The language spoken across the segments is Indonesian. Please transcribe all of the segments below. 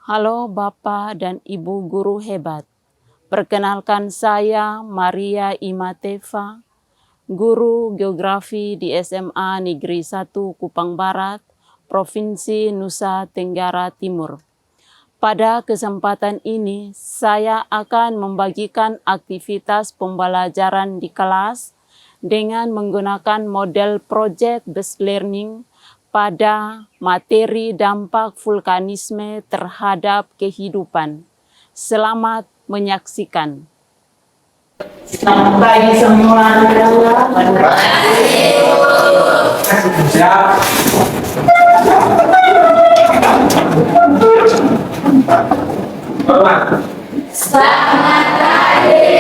Halo Bapak dan Ibu guru hebat. Perkenalkan saya Maria Imateva, guru geografi di SMA Negeri 1 Kupang Barat, Provinsi Nusa Tenggara Timur. Pada kesempatan ini, saya akan membagikan aktivitas pembelajaran di kelas dengan menggunakan model project-based learning pada materi dampak vulkanisme terhadap kehidupan. Selamat menyaksikan. Selamat pagi semua. Selamat pagi.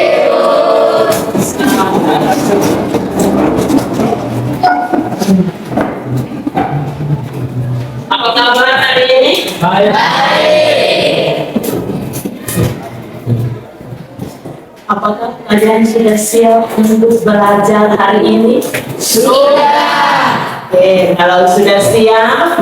Apa kabar hari ini? Baik. Apakah kalian sudah siap untuk belajar hari ini? Sudah. Oke, kalau sudah siap,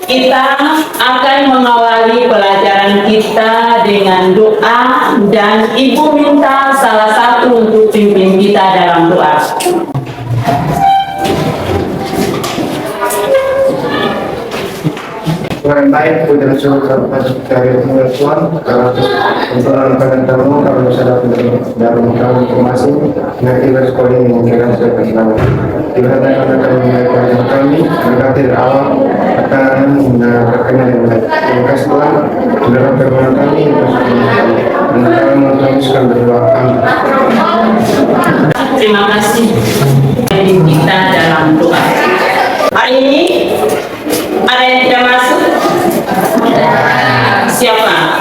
kita akan mengawali pelajaran kita dengan doa dan Ibu minta salah satu untuk pimpin kita dalam doa. Tuhan baik, puji syukur dari Tuhan karena tuntunan kamu kami sadar dalam kami masing nanti sekolah ini mungkin saya selamat. Tuhan akan mengajarkan kami berkati awal akan berkenan dengan baik. Terima kasih Tuhan dalam firman kami dan kami meneruskan berdoa. Amin. Terima kasih kita dalam doa. Hari ini ada yang tidak masuk? Siapa?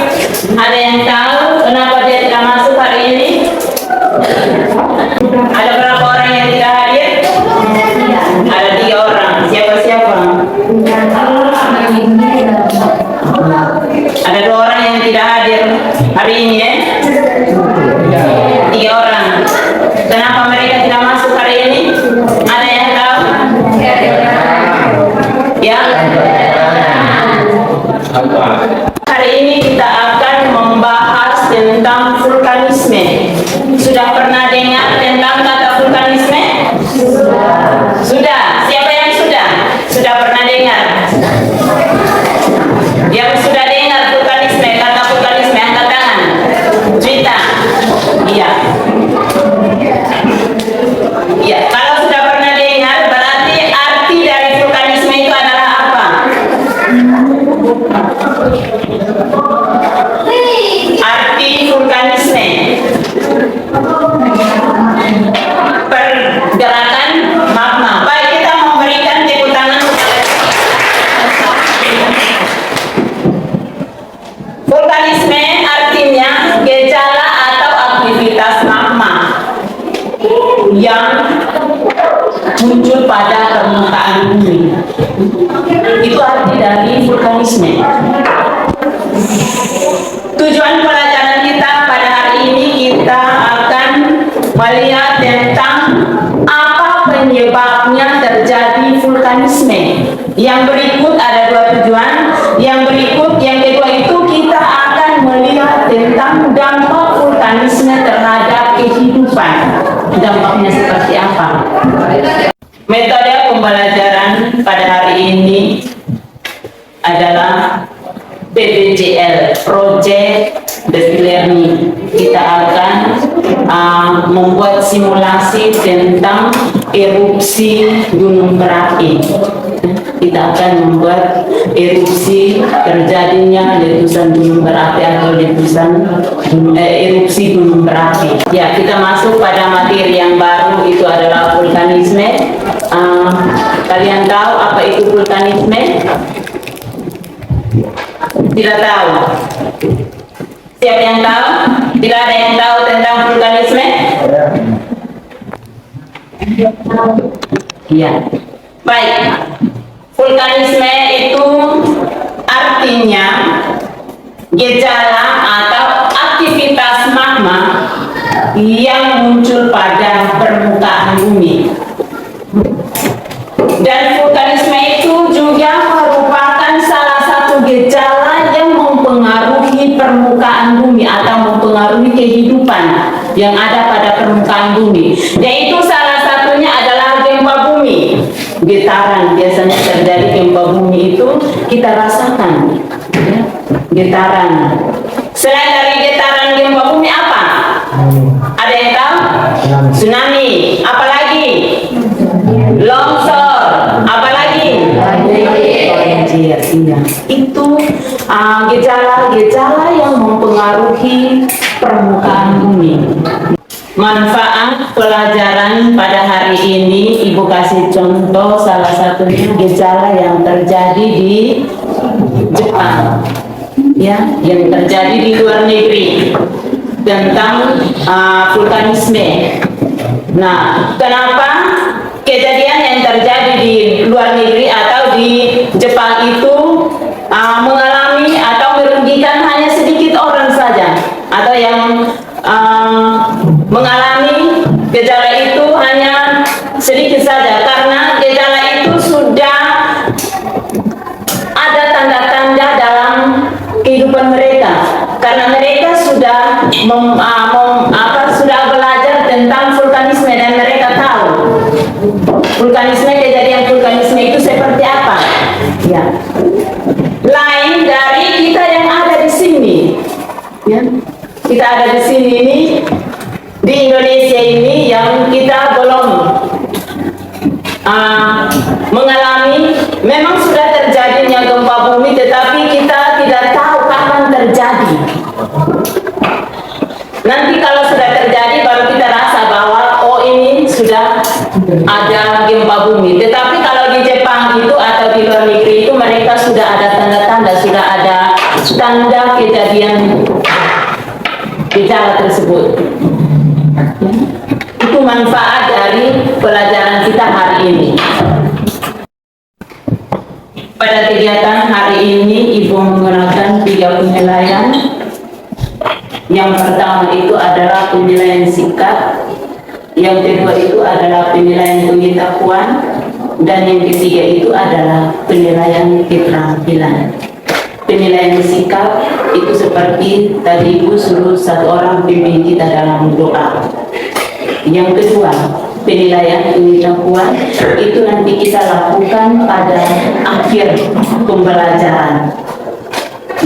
Ada yang tahu kenapa dia tidak masuk hari ini? Ada berapa orang yang tidak hadir? Ada 3 orang. Siapa-siapa? Ada 2 orang yang tidak hadir hari ini ya? 3 orang. Kenapa mereka tidak masuk hari ini? Ada yang tahu? Ya? Hari ini kita akan membahas tentang vulkanisme. Sudah pernah dengar tentang kata vulkanisme? Sudah. Siapa yang sudah? Sudah pernah dengar? Yang sudah dengar vulkanisme, kata vulkanisme, angkat tangan. Cerita. Iya. Iya. Kalau sudah pernah dengar, berarti arti dari vulkanisme itu adalah apa? Arti vulkanisme pergerakan magma. Baik, kita memberikan tepuk tangan. Vulkanisme artinya gejala atau aktivitas magma yang muncul pada permukaan bumi. Itu arti dari vulkanisme. Tujuan pelajaran kita pada hari ini, kita akan melihat tentang apa penyebabnya terjadi vulkanisme. Yang berikut ada 2 tujuan. Yang kedua itu kita akan melihat tentang dampak vulkanisme terhadap kehidupan. Dampaknya seperti apa? Metode pembelajaran pada hari ini adalah PBJL, Project Based Learning. Kita akan membuat simulasi tentang erupsi gunung berapi. Kita akan membuat erupsi terjadinya letusan gunung berapi atau erupsi gunung berapi. Ya, kita masuk pada materi yang baru, itu adalah vulkanisme. Kalian tahu apa itu vulkanisme? Tidak tahu. Siapa yang tahu? Tidak ada yang tahu tentang vulkanisme? Iya. Baik. Vulkanisme itu artinya gejala atau aktivitas magma yang muncul pada permukaan bumi. Dan vulkanisme itu juga merupakan salah satu gejala yang mempengaruhi permukaan bumi atau mempengaruhi kehidupan yang ada pada permukaan bumi. Yaitu salah satunya adalah gempa bumi. Getaran, biasanya terjadi gempa bumi itu kita rasakan, ya, getaran. Selain dari getaran gempa bumi apa? Ada yang tahu? Tsunami. Apalagi? Longsor. Apalagi? Banjir. Iya. Itu gejala-gejala yang mempengaruhi permukaan bumi. Manfaat pelajaran pada hari ini, Ibu kasih contoh salah satunya gejala yang terjadi di Jepang, ya, yang terjadi di luar negeri tentang vulkanisme. Nah, kenapa kejadian yang terjadi di luar negeri atau di Jepang itu mengalami atau merugikan hanya sedikit orang saja, atau yang mengalami gejala itu hanya sedikit saja, karena gejala itu sudah ada tanda-tanda dalam kehidupan mereka, karena mereka sudah sudah belajar tentang vulkanisme dan mereka tahu vulkanisme, kejadian vulkanisme itu seperti apa, ya. Lain dari kita yang ada di sini, ya. Kita ada di sini ini, di Indonesia ini, yang kita belum mengalami. Memang sudah terjadinya gempa bumi, tetapi kita tidak tahu kapan terjadi. Nanti kalau sudah terjadi baru kita rasa bahwa oh ini sudah ada gempa bumi. Tetapi kalau di Jepang itu atau di luar negeri itu mereka sudah ada tanda-tanda, sudah ada tanda kejadian gejala tersebut. Itu manfaat dari pelajaran kita hari ini. Pada kegiatan hari ini, Ibu menggunakan 3 penilaian. Yang pertama itu adalah penilaian sikap, yang kedua itu adalah penilaian pengetahuan, dan yang ketiga itu adalah penilaian keterampilan. Penilaian sikap itu seperti tadi Ibu suruh satu orang pimpin kita dalam doa. Yang kedua, penilaian pengetahuan itu nanti kita lakukan pada akhir pembelajaran.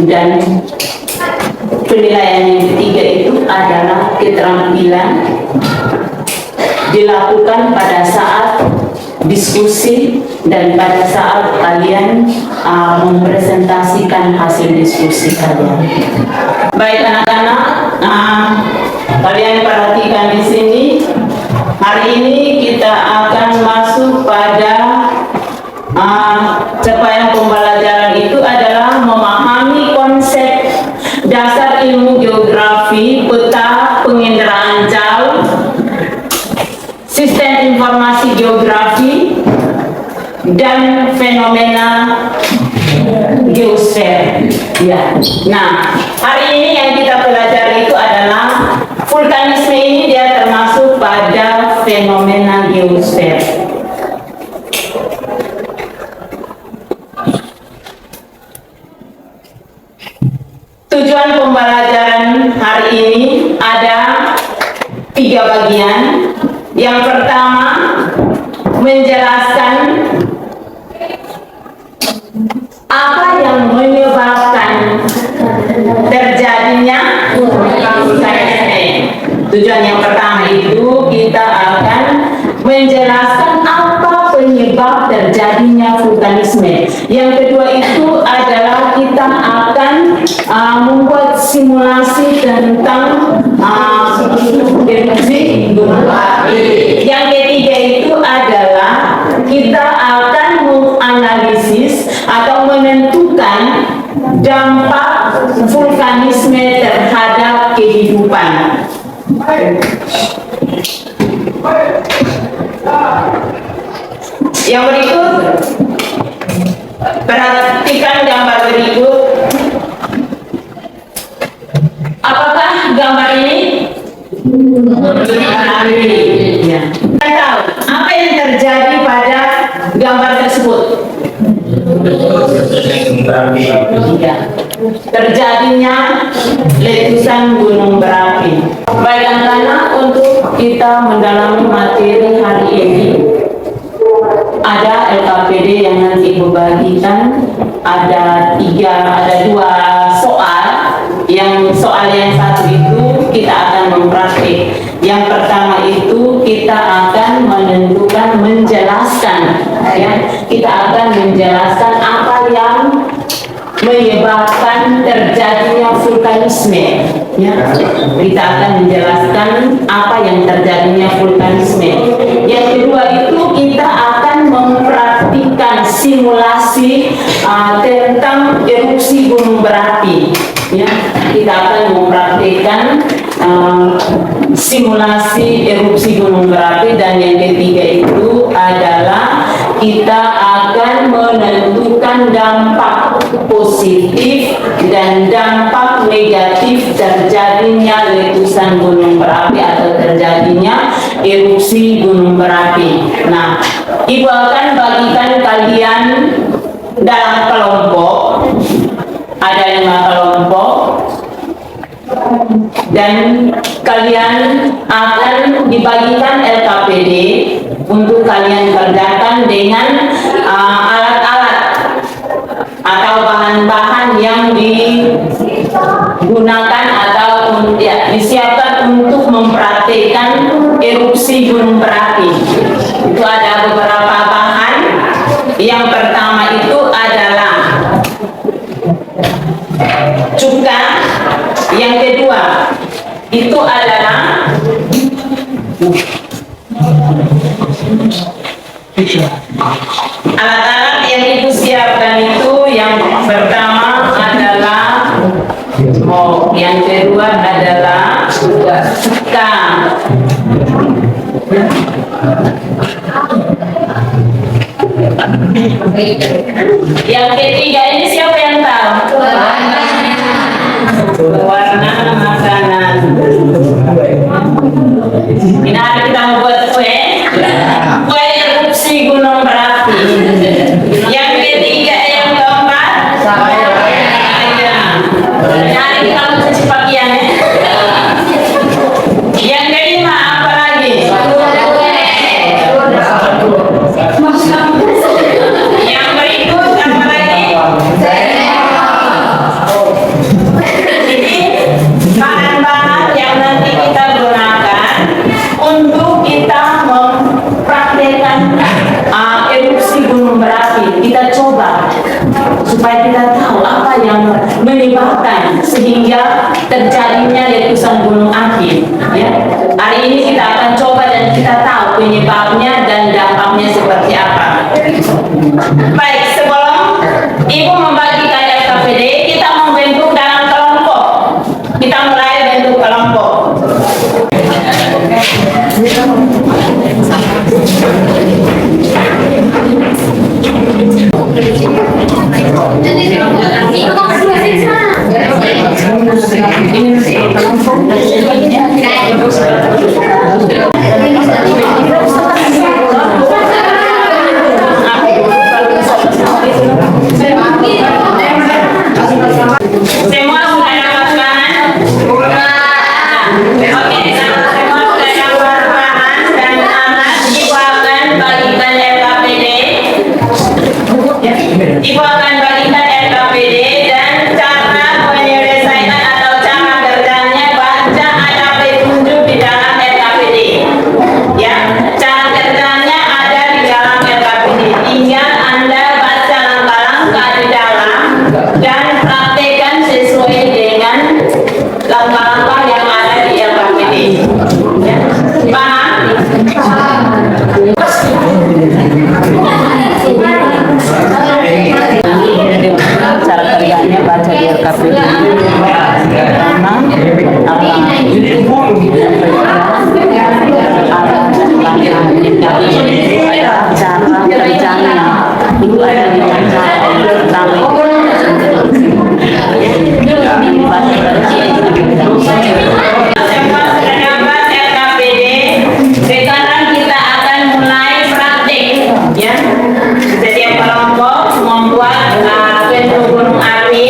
Dan penilaian yang ketiga itu adalah keterampilan, dilakukan pada saat diskusi dan pada saat kalian mempresentasikan hasil diskusi kalian. Baik anak-anak, kalian perhatikan di sini. Hari ini kita akan masuk pada capaian pembelajaran itu adalah memahami konsep dasar ilmu geografi, peta penginderaan jauh, sistem informasi geografi, dan fenomena geosfer. Ya. Nah, hari ini yang kita pelajari itu adalah vulkanisme. Ini dia termasuk pada fenomena geosfer. Tujuan pembelajaran hari ini ada 3 bagian. Yang pertama, menjelaskan apa yang menyebabkan terjadinya vulkanisme. Tujuan yang pertama itu kita akan menjelaskan apa penyebab terjadinya vulkanisme. Yang kedua itu adalah kita akan membuat simulasi tentang erupsi gunung api. Yang ketiga itu adalah kita akan menganalisis atau menentukan dampak vulkanisme terhadap kehidupan. Yang berikut, perhatikan gambar berikut. Apakah gambar ini? Ya. Kita tahu apa yang terjadi pada gambar tersebut. Ya. terjadinya letusan gunung berapi. Baik anak-anak, untuk kita mendalami materi hari ini, ada LKPD yang nanti Ibu bagikan, ada dua soal. Soal yang satu itu kita akan mempraktik. Yang pertama itu kita akan menjelaskan, ya. Kita akan menjelaskan apa yang menyebabkan terjadinya vulkanisme, ya. Kita akan menjelaskan apa yang terjadinya vulkanisme. Yang kedua itu kita akan mempraktikkan simulasi tentang erupsi gunung berapi, ya. Kita akan mempraktikkan simulasi erupsi gunung berapi. Dan yang ketiga itu adalah kita akan menentukan dampak positif dan dampak negatif terjadinya letusan gunung berapi atau terjadinya erupsi gunung berapi. Nah, Ibu akan bagikan kalian dalam kelompok, ada 5 kelompok, dan kalian akan dibagikan LKPD untuk kalian kerjakan dengan alat-alat atau bahan-bahan yang digunakan atau disiapkan untuk mempraktikkan erupsi gunung berapi. Itu ada beberapa bahan. Yang pertama itu adalah cuka. Yang kedua itu adalah alat-alat yang Ibu siapkan itu. Yang pertama adalah yang kedua adalah cuka. Yang ketiga ini siapa yang tahu? Warna makanan. Ini hari kita membuat kue erupsi gunung berapi. Yang ketiga, yang keempat, ini hari kita mencuci pakaian. Yang kelima apa lagi? Yang berikut apa lagi? Bahan-bahan yang nanti kita gunakan untuk kita mempraktekkan erupsi gunung berapi. Kita coba supaya kita tahu apa yang menyebabkan sehingga terjadinya letusan gunung api, ya. Hari ini kita akan coba dan kita tahu penyebabnya dan dampaknya seperti apa. Baik, sebelum Ibu membagikan LKPD, kita membentuk dalam kelompok. Kita mulai bentuk kelompok. Semua sudah dapat bahan? Oke, semua sudah dapat bahan dan alat. Ibu akan bagikan LKPD. Ibu akan bagikan LKPD dan cara penyelesaian atau cara kerjanya. Baca ada petunjuk di dalam LKPD. Ya, cara kerjanya ada di dalam LKPD. Tinggal Anda baca langkah-langkah di dalam dan praktekkan sesuai dengan langkah-langkah yang ada di LKPD. Ya, paham? Cara kerjanya baca di LKPD. Cara kerjanya itu ada di Semua sudah dapat LKPD. Sekarang kita akan mulai praktik, ya. Setiap kelompok membuat bentuk gunung api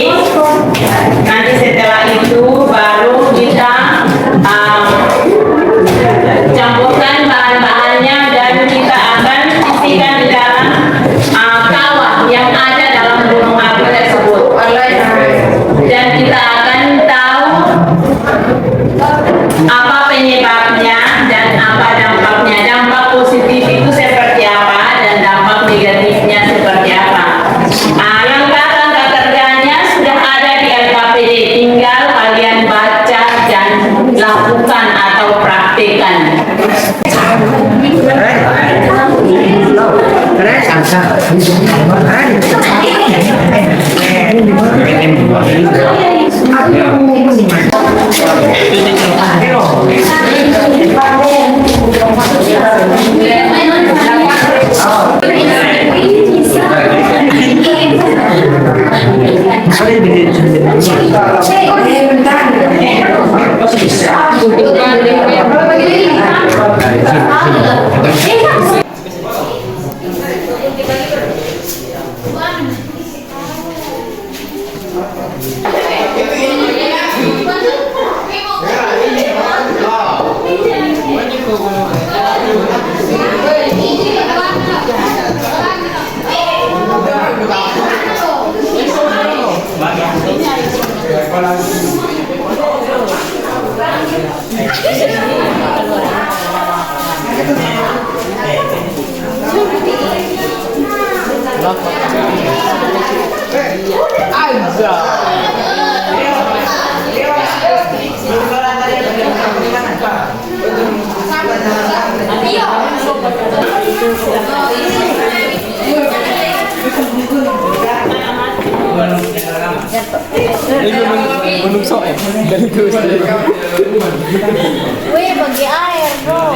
Wih, bagi air, bro.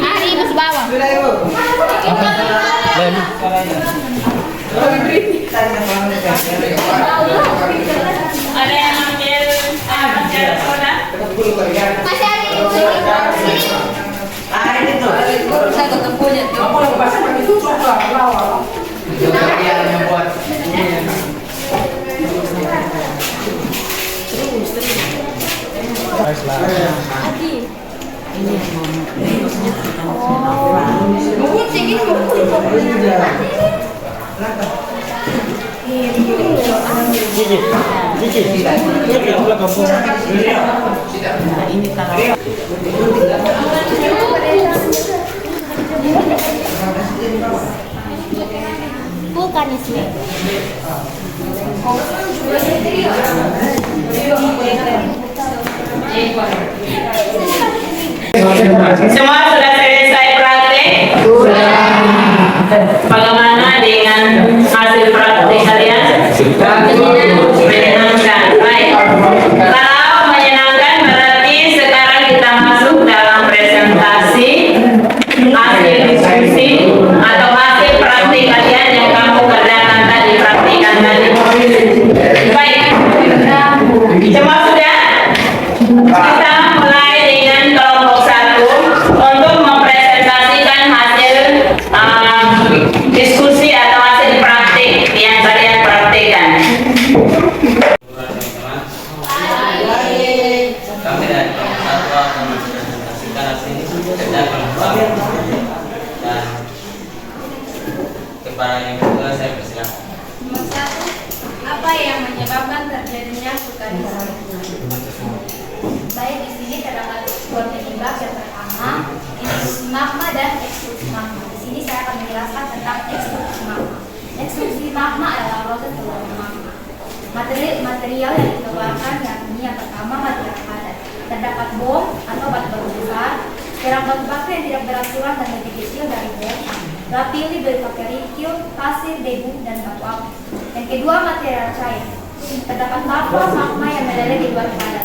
Ari masih bawah. Ada yang ambil soda? Masih Ari. Saya ketemu dia. Vulkanisme. Semua sudah selesai praktek? Sudah. Bagaimana dengan hasil praktek kalian? Menyenangkan. Baik. Kalau menyenangkan berarti sekarang kita masuk dalam presentasi hasil diskusi atau hasil praktek kalian yang kamu kerjakan tadi, praktikan tadi. Baik. Semua sudah? Kita mulai dengan kelompok 1 untuk mempresentasikan hasil diskusi atau hasil praktik yang kalian praktikkan. Kami dari kelompok 1 akan mempresentasikan hasil kerja kelompok dan kepada yang kedua saya persilakan. Nomor 1, apa yang menyebabkan terjadinya vulkanisme? Baik, di sini terdapat dua penyebab. Yang pertama, intrusi magma dan ekstrusi magma. Di sini saya akan menjelaskan tentang ekstrusi magma. Ekstrusi magma adalah proses keluarnya magma. Material yang dikeluarkan yang pertama material padat. Terdapat bom atau batu-batu besar, serang batu batu yang tidak beraturan dan lebih kecil dari bom, lapilli berupa kerikil, pasir, debu, dan batu api. Yang kedua material cair. Terdapat lava magma yang meleleh di luar padat.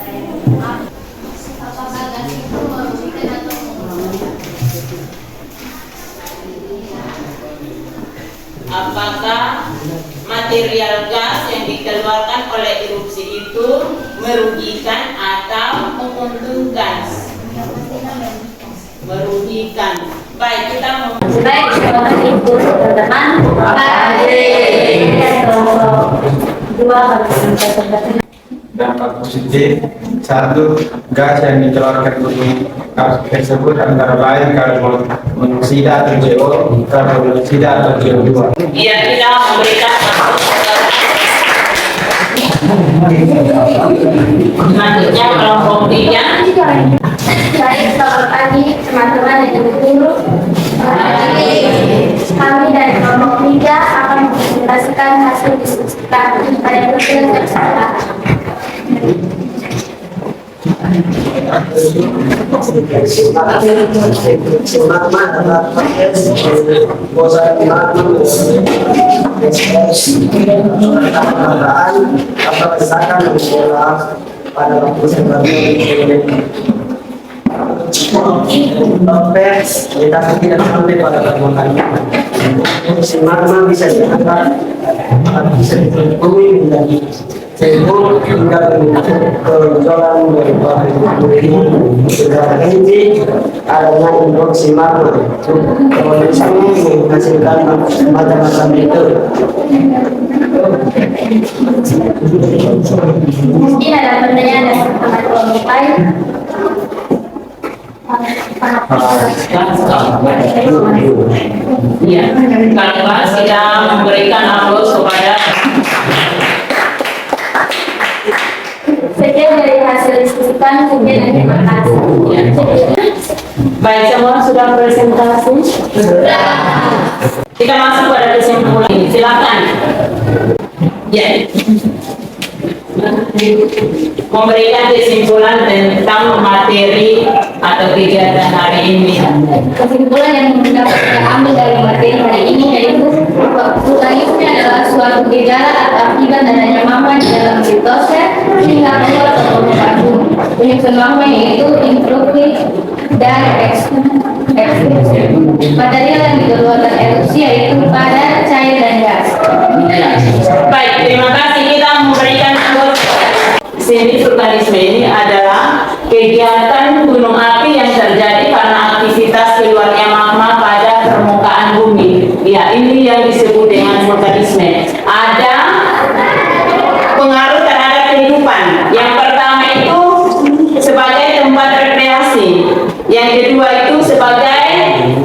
Apakah gas itu merugikan atau menguntungkan? Apakah material gas yang dikeluarkan oleh erupsi itu merugikan atau menguntungkan? Merugikan. Baik, kita Baik, terima kasih Ibu teman-teman. Dampak positif, satu, gas yang dikeluarkan gunung tersebut antara lain karbon monoksida atau CO, karbon dioksida atau CO2. Iya, kita memberikan selanjutnya kelompok 3. Baik, selamat pagi teman-teman yang berguru. Kami dari kelompok 3 akan mempresentasikan hasil diskusi kami pada pertemuan tersebut. magma adalah proses proses magma keadaan atau misalkan pada waktu sebelumnya proses kita tidak sampai pada permukaan magma bisa diangkat bisa dihubungi menjadi sehingga hingga kemunculan daripada ini adanya induksi magma kemudian menghasilkan macam-macam itu. Mungkin ada pertanyaan dari teman mulai. Ya, kalian sedang memberikan aplaus kepada Sekian dari hasil diskusikan, kemudian terima kasih. baik, semua sudah presentasi. Kita masuk pada kesimpulan. Silakan. Ya. Memberikan kesimpulan tentang materi atau kegiatan hari ini. Kesimpulan yang dapat kita ambil dari materi hari ini yaitu vulkanisme adalah suatu gejala atau akibat adanya magma di dalam litosfer sehingga keluar ke permukaan bumi. Penyusun magma yaitu intrupsi dan eksplosif. Material yang dikeluarkan erupsi yaitu padat, cair, dan gas. Baik, terima kasih. Kita memberikan sini vulkanisme ini adalah kegiatan gunung api yang terjadi karena aktivitas keluarnya magma pada permukaan bumi. Ya, ini yang disebut dengan vulkanisme. Ada pengaruh terhadap kehidupan. Yang pertama itu sebagai tempat rekreasi. Yang kedua itu sebagai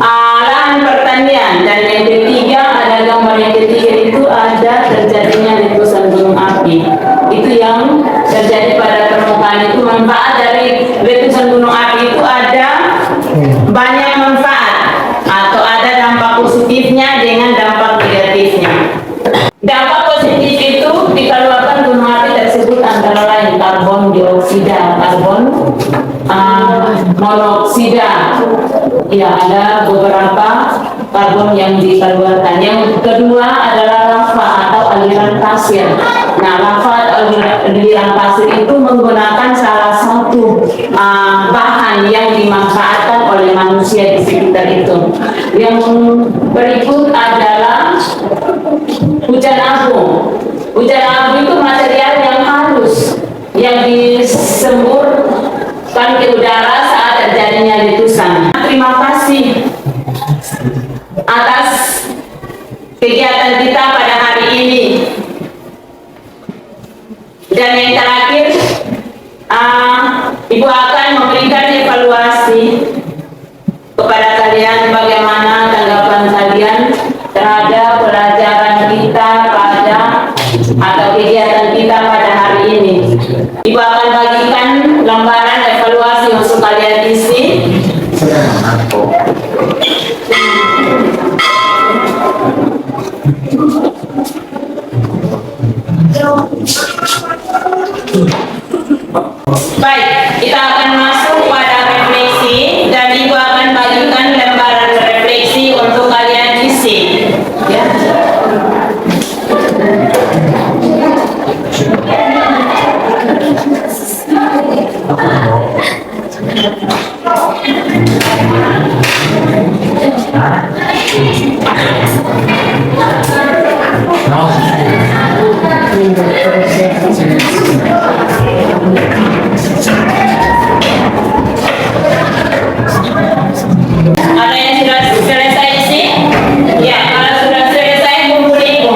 lahan pertanian. Dan yang ketiga, ada gambar yang ketiga itu ada terjadinya letusan gunung api. Itu yang terjadi pada permukaan itu. Manfaat dari letusan gunung api itu ada banyak manfaat atau ada dampak positifnya dengan dampak negatifnya. Dampak positif itu dikeluarkan gunung api tersebut antara lain karbon dioksida, karbon monoksida. Ya, ada beberapa karbon yang dikeluarkan. Yang kedua adalah lava atau aliran pasir. Nah, lava atau aliran pasir itu menggunakan salah satu bahan yang dimanfaatkan oleh manusia di sekitar itu. Yang berikut adalah hujan abu. Hujan abu itu material yang halus yang disemburkan ke udara saat terjadinya letusan. Terima kasih atas kegiatan kita pada hari ini. Dan yang terakhir, Ibu akan memberikan evaluasi kepada kalian bagaimana tanggapan kalian terhadap pelajaran kita pada atau kegiatan kita pada hari ini. Ibu akan bagikan lembaran evaluasi untuk kalian isi. Baik, kita akan masuk pada refleksi dan Ibu akan bagikan lembaran refleksi untuk kalian isi. Ya. Ada yang sudah selesai isi? Ya, kalau sudah selesai kumpul Ibu.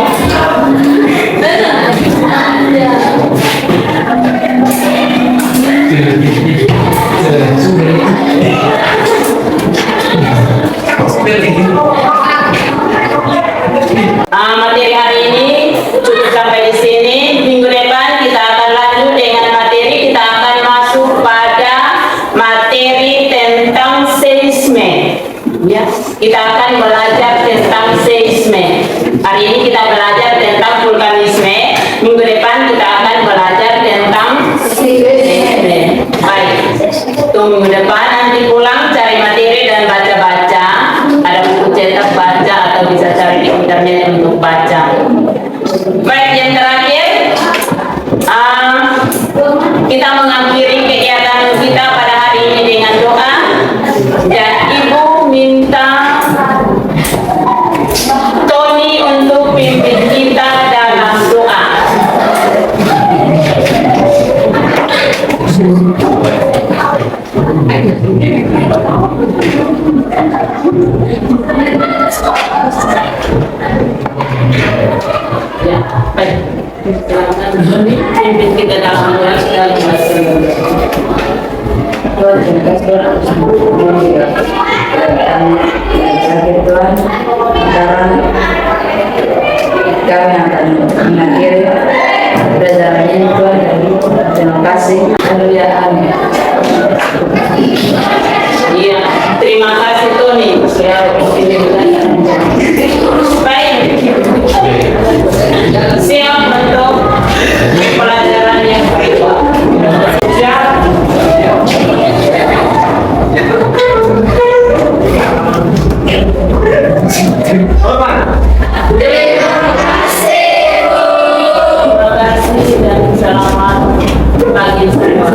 Materi hari ini cukup sampai di sini. Minggu depan kita akan lanjut dengan materi. Kita akan masuk pada materi tentang seisme. Ya, kita akan belajar tentang seisme. Hari ini kita belajar tentang vulkanisme. Minggu depan kita akan belajar tentang seisme. Baik, tunggu minggu depan. Kita mengakhiri kegiatan kita pada hari ini dengan doa. Dan Ibu minta Tony untuk pimpin kita dalam doa. Ya, baik. Silakan Tony pimpin kita dalam doa. Tuhan, sekarang kami akan mengakhiri pelajaran ini Tuhan, dan terima kasih. Haleluya, amin. Iya, terima kasih Tony. Baik, siap untuk pelajaran yang kedua. Siap. Terima kasih dan selamat pagi semua.